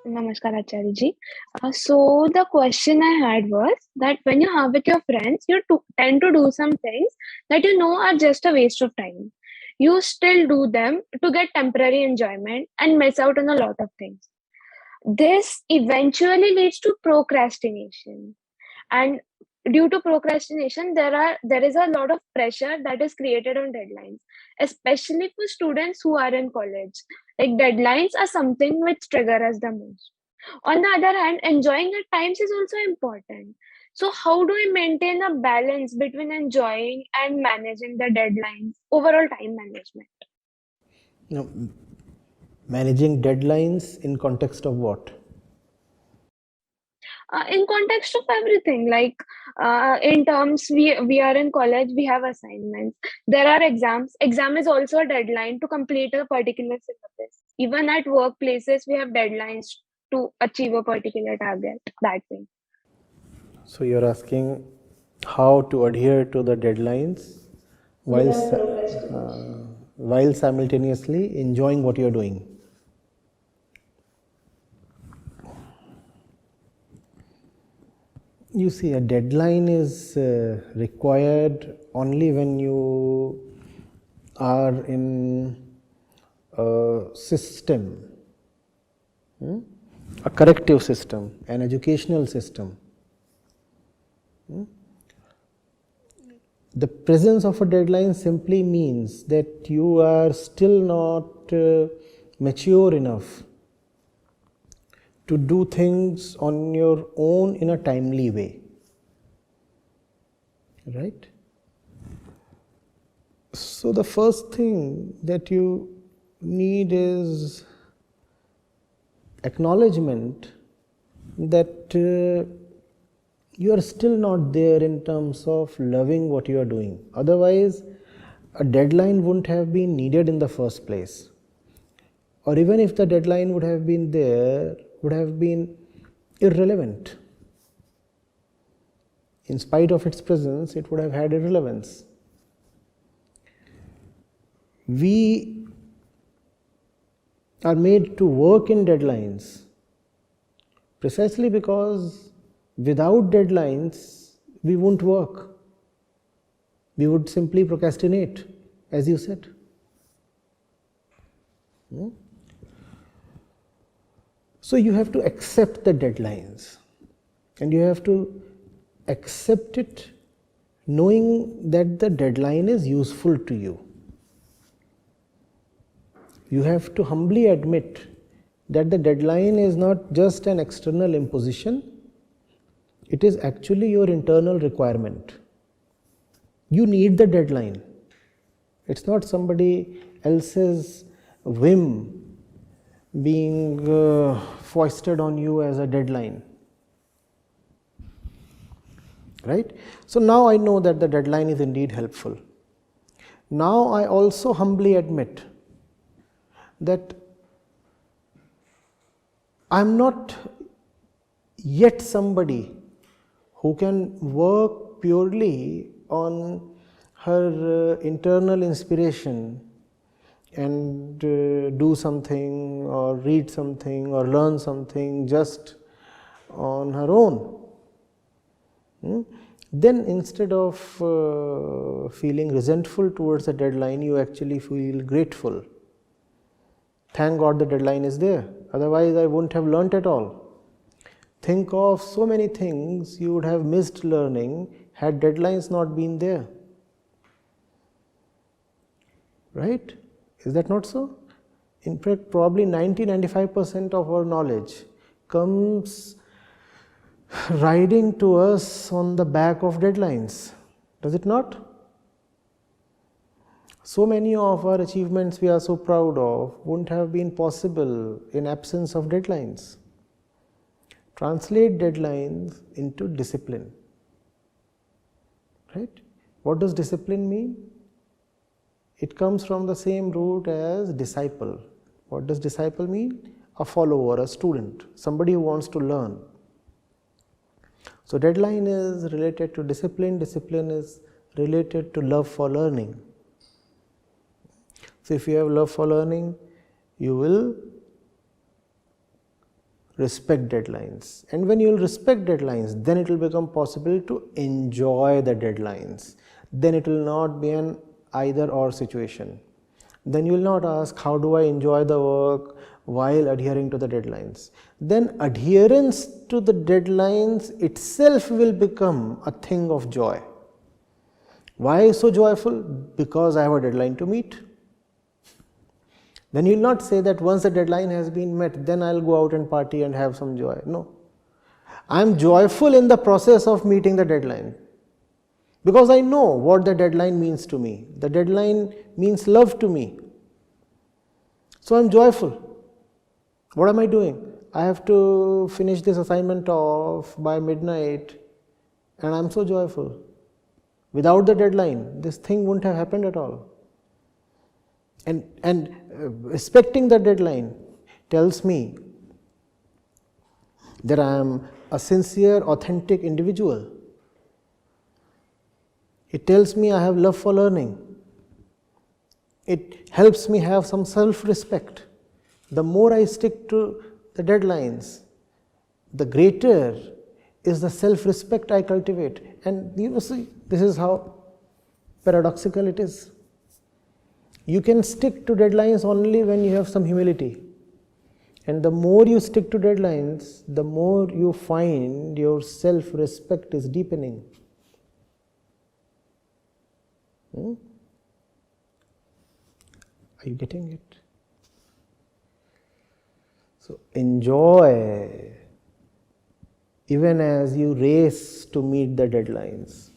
Namaskar, Acharya ji. So the question I had was that when you are with your friends, tend to do some things that you know are just a waste of time. You still do them to get temporary enjoyment and miss out on a lot of things. This eventually leads to procrastination, and due to procrastination, there is a lot of pressure that is created on deadlines, especially for students who are in college. Like deadlines are something which trigger us the most. On the other hand, enjoying at times is also important. So how do we maintain a balance between enjoying and managing the deadlines, overall time management? Now, managing deadlines in context of what? In context of everything, like in terms, we are in college, we have assignments, there are exams. Exam is also a deadline to complete a particular syllabus. Even at workplaces, we have deadlines to achieve a particular target, that way. So you're asking how to adhere to the deadlines while while simultaneously enjoying what you're doing. You see, a deadline is required only when you are in a system, a corrective system, an educational system. The presence of a deadline simply means that you are still not mature enough to do things on your own in a timely way. Right? So the first thing that you need is acknowledgement that you are still not there in terms of loving what you are doing. Otherwise, a deadline wouldn't have been needed in the first place. Or even if the deadline would have been there, would have been irrelevant. In spite of its presence, it would have had irrelevance. We are made to work in deadlines precisely because without deadlines, we won't work. We would simply procrastinate, as you said. So you have to accept the deadlines, and you have to accept it knowing that the deadline is useful to you. You have to humbly admit that the deadline is not just an external imposition, it is actually your internal requirement. You need the deadline. It's not somebody else's whim being foisted on you as a deadline. Right? So now I know that the deadline is indeed helpful. Now I also humbly admit that I am not yet somebody who can work purely on her internal inspiration and do something or read something or learn something just on her own. Then instead of feeling resentful towards the deadline, you actually feel grateful. Thank God the deadline is there, otherwise I wouldn't have learnt at all. Think of so many things you would have missed learning had deadlines not been there. Right? Is that not so? In fact, probably 90-95% of our knowledge comes riding to us on the back of deadlines. Does it not? So many of our achievements we are so proud of wouldn't have been possible in absence of deadlines. Translate deadlines into discipline. Right? What does discipline mean? It comes from the same root as disciple. What does disciple mean? A follower, a student, somebody who wants to learn. So deadline is related to discipline, discipline is related to love for learning. So if you have love for learning, you will respect deadlines. And when you will respect deadlines, then it will become possible to enjoy the deadlines. Then it will not be an either or situation. Then you will not ask, how do I enjoy the work while adhering to the deadlines? Then adherence to the deadlines itself will become a thing of joy. Why so joyful? Because I have a deadline to meet. Then you will not say that once the deadline has been met, then I will go out and party and have some joy. No. I am joyful in the process of meeting the deadline, because I know what the deadline means to me. The deadline means love to me. So I am joyful. What am I doing? I have to finish this assignment off by midnight, and I am so joyful. Without the deadline, this thing wouldn't have happened at all. And respecting the deadline tells me that I am a sincere, authentic individual. It tells me I have love for learning. It helps me have some self-respect. The more I stick to the deadlines, the greater is the self-respect I cultivate. And you know, see, this is how paradoxical it is. You can stick to deadlines only when you have some humility. And the more you stick to deadlines, the more you find your self-respect is deepening. Are you getting it? So enjoy even as you race to meet the deadlines.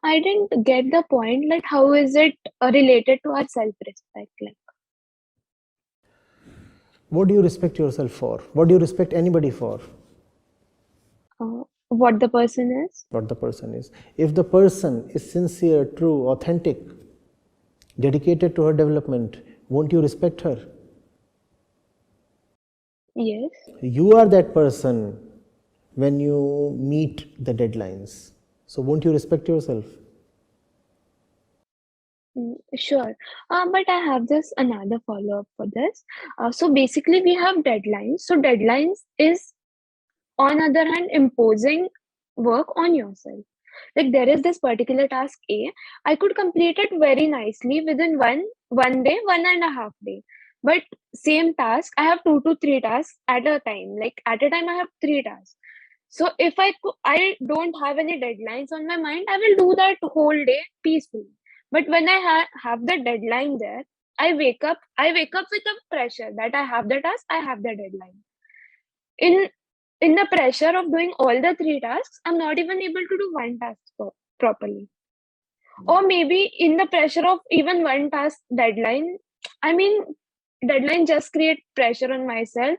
I didn't get the point. Like, how is it related to our self-respect? Like, what do you respect yourself for? What do you respect anybody for? what the person is. What the person is. If the person is sincere, true, authentic, dedicated to her development, won't you respect her? Yes. You are that person when you meet the deadlines. So won't you respect yourself? Sure. But I have just another follow-up for this. So basically we have deadlines. So deadlines is, on other hand, imposing work on yourself. Like, there is this particular task A. I could complete it very nicely within one day, 1.5 day. But same task, I have 2 to 3 tasks at a time. Like, at a time I have 3 tasks. So if I don't have any deadlines on my mind, I will do that whole day peacefully. But when I have the deadline there, I wake up with a pressure that I have the task, I have the deadline. In the pressure of doing all the 3 tasks, I'm not even able to do one task properly. Or maybe in the pressure of even one task deadline, deadline just create pressure on myself,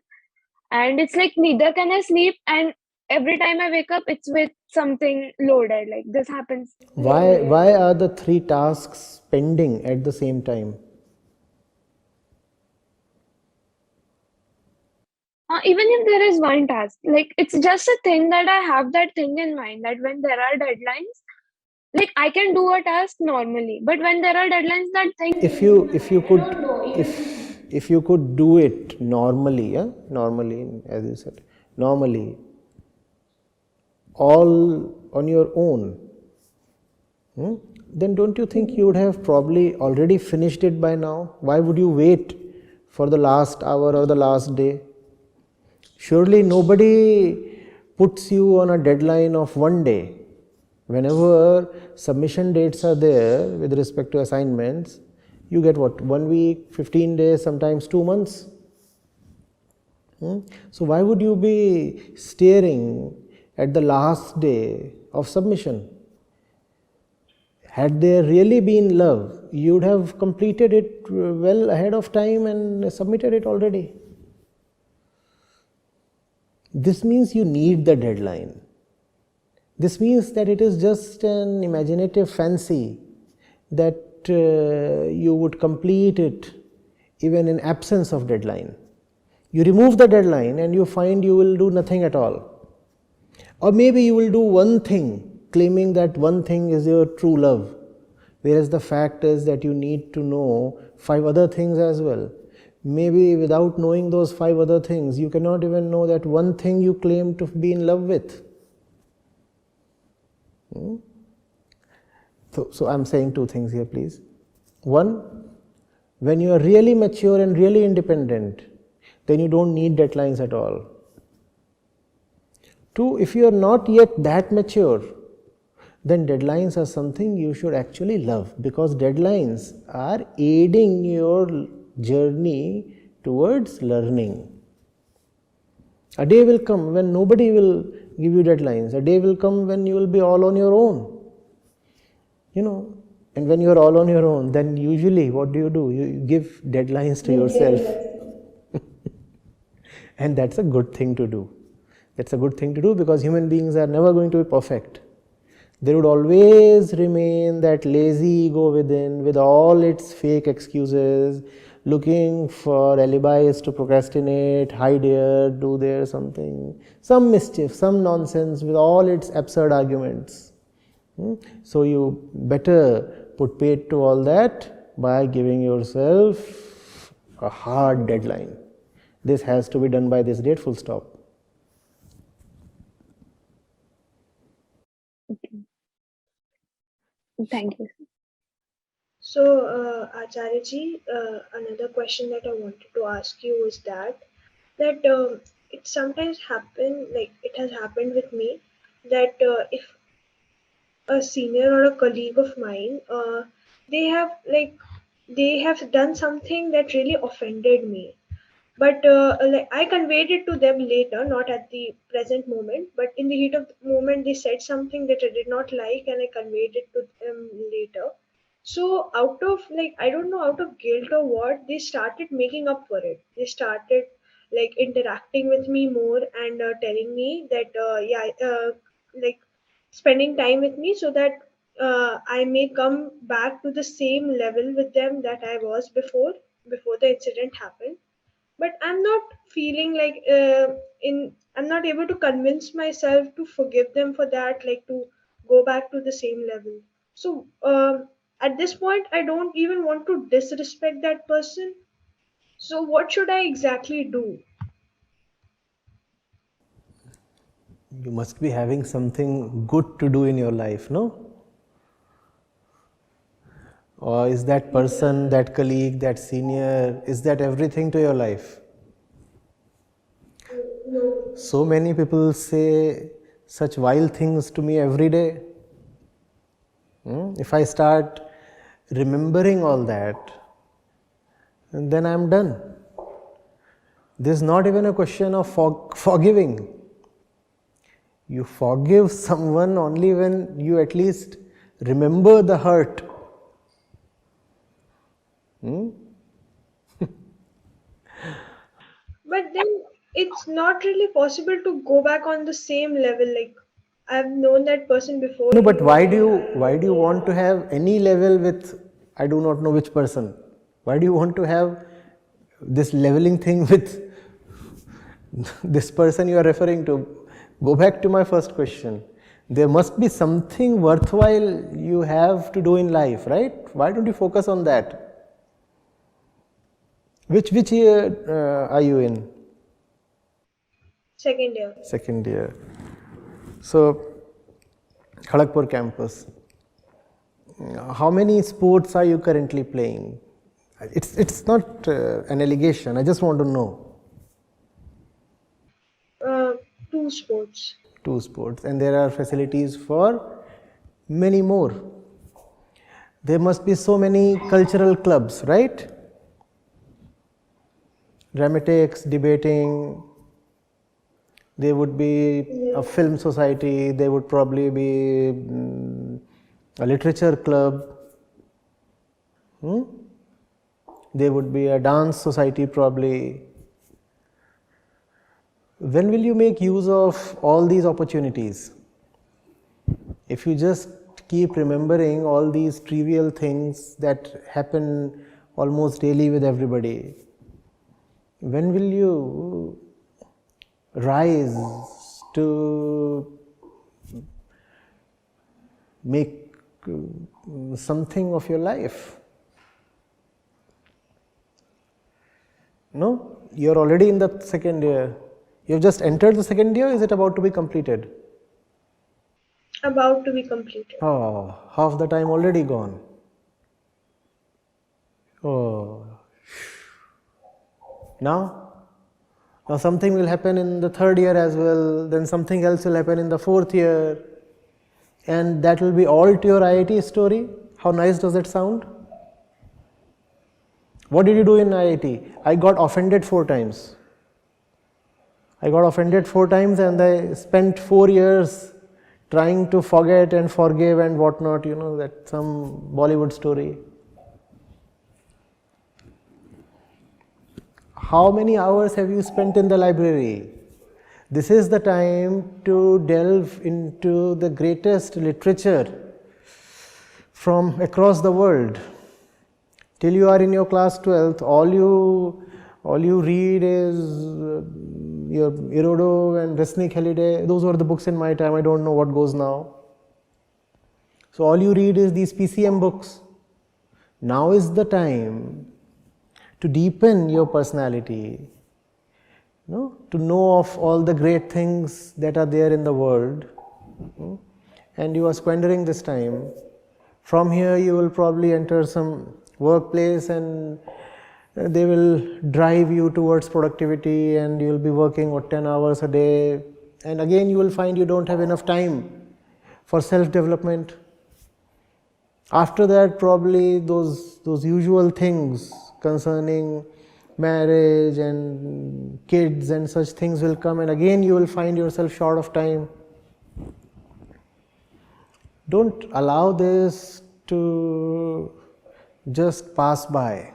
and it's like neither can I sleep, and every time I wake up, it's with something loaded. Like, this happens. Why are the 3 tasks pending at the same time? Even if there is one task, like, it's just a thing that I have that thing in mind that when there are deadlines, like, I can do a task normally, but when there are deadlines, that thing. If you could do it normally, as you said, normally, all on your own, then don't you think you would have probably already finished it by now? Why would you wait for the last hour or the last day? Surely nobody puts you on a deadline of one day. Whenever submission dates are there with respect to assignments, you get what? 1 week, 15 days, sometimes 2 months. So why would you be staring at the last day of submission? Had there really been love, you would have completed it well ahead of time and submitted it already. This means you need the deadline. This means that it is just an imaginative fancy that you would complete it even in absence of deadline. You remove the deadline and you find you will do nothing at all. Or maybe you will do one thing, claiming that one thing is your true love, whereas the fact is that you need to know 5 other things as well. Maybe without knowing those 5 other things, you cannot even know that one thing you claim to be in love with. So I'm saying 2 things here, please. One, when you are really mature and really independent, then you don't need deadlines at all. 2, if you are not yet that mature, then deadlines are something you should actually love, because deadlines are aiding your journey towards learning. A day will come when nobody will give you deadlines. A day will come when you will be all on your own. And when you are all on your own, then usually what do? You give deadlines to yourself. And that's a good thing to do. That's a good thing to do, because human beings are never going to be perfect. There would always remain that lazy ego within, with all its fake excuses, looking for alibis to procrastinate, hide here, do there something, some mischief, some nonsense, with all its absurd arguments. So you better put paid to all that by giving yourself a hard deadline. This has to be done by this date, full stop. Okay. Thank you. So, Acharya ji, another question that I wanted to ask you is that it sometimes happen, like it has happened with me, that if a senior or a colleague of mine, they have like they have done something that really offended me, but like I conveyed it to them later, not at the present moment, but in the heat of the moment they said something that I did not like, and I conveyed it to them later. So out of, like, I don't know, out of guilt or what, they started making up for it. They started like interacting with me more, and telling me that like spending time with me, so that I may come back to the same level with them that I was before the incident happened. But I'm not feeling like in I'm not able to convince myself to forgive them for that, like to go back to the same level. So at this point I don't even want to disrespect that person. So what should I exactly do? You must be having something good to do in your life, no? Or is that person, that colleague, that senior, is that everything to your life? So many people say such vile things to me every day. If I start remembering all that, then I'm done. This is not even a question of forgiving. You forgive someone only when you at least remember the hurt. But then it's not really possible to go back on the same level. Like, I've known that person before. No, but why do you want to have any level with, I do not know which person? Why do you want to have this leveling thing with this person you are referring to? Go back to my first question. There must be something worthwhile you have to do in life, right? Why don't you focus on that? Which year are you in? Second year. Second year. So, Kharagpur campus. How many sports are you currently playing? It's not an allegation. I just want to know. Two sports. 2 sports, and there are facilities for many more. There must be so many cultural clubs, right? Dramatics, debating. There would be a film society. There would probably be a literature club. There would be a dance society probably. When will you make use of all these opportunities? If you just keep remembering all these trivial things that happen almost daily with everybody, when will you rise to make something of your life? No? You're already in the second year. You've just entered the second year, is it about to be completed? About to be completed. Oh, half the time already gone. Oh. Now something will happen in the third year as well, then something else will happen in the fourth year, and that will be all to your IIT story. How nice does that sound? What did you do in IIT? I got offended 4 times. I got offended 4 times and I spent 4 years trying to forget and forgive and whatnot, that some Bollywood story. How many hours have you spent in the library? This is the time to delve into the greatest literature from across the world. Till you are in your class 12th, all you read is your Irodo and Resnick Halliday. Those were the books in my time. I don't know what goes now. So all you read is these PCM books. Now is the time to deepen your personality, to know of all the great things that are there in the world, and you are squandering this time. From here you will probably enter some workplace and they will drive you towards productivity and you will be working 10 hours a day, and again you will find you don't have enough time for self-development. After that, probably those usual things concerning marriage and kids and such things will come, and again you will find yourself short of time. Don't allow this to just pass by.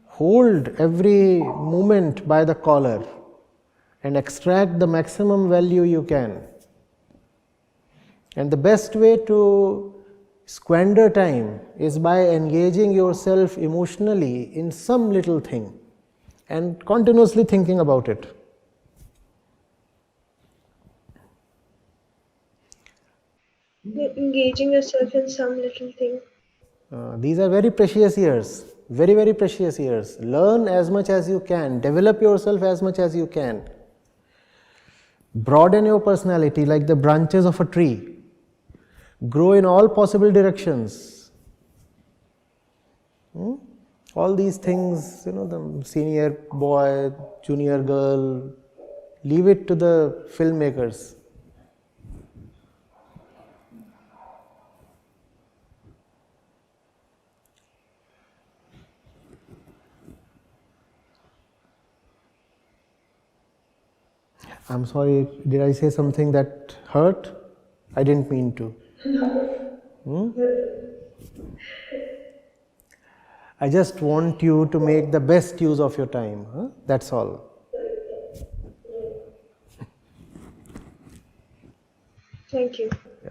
Hold every moment by the collar and extract the maximum value you can. And the best way to squander time is by engaging yourself emotionally in some little thing and continuously thinking about it. Engaging yourself in some little thing. These are very precious years, very, very precious years. Learn as much as you can, develop yourself as much as you can. Broaden your personality like the branches of a tree. Grow in all possible directions. All these things, the senior boy, junior girl, leave it to the filmmakers. I'm sorry, did I say something that hurt? I didn't mean to. I just want you to make the best use of your time. That's all. Thank you. Yeah.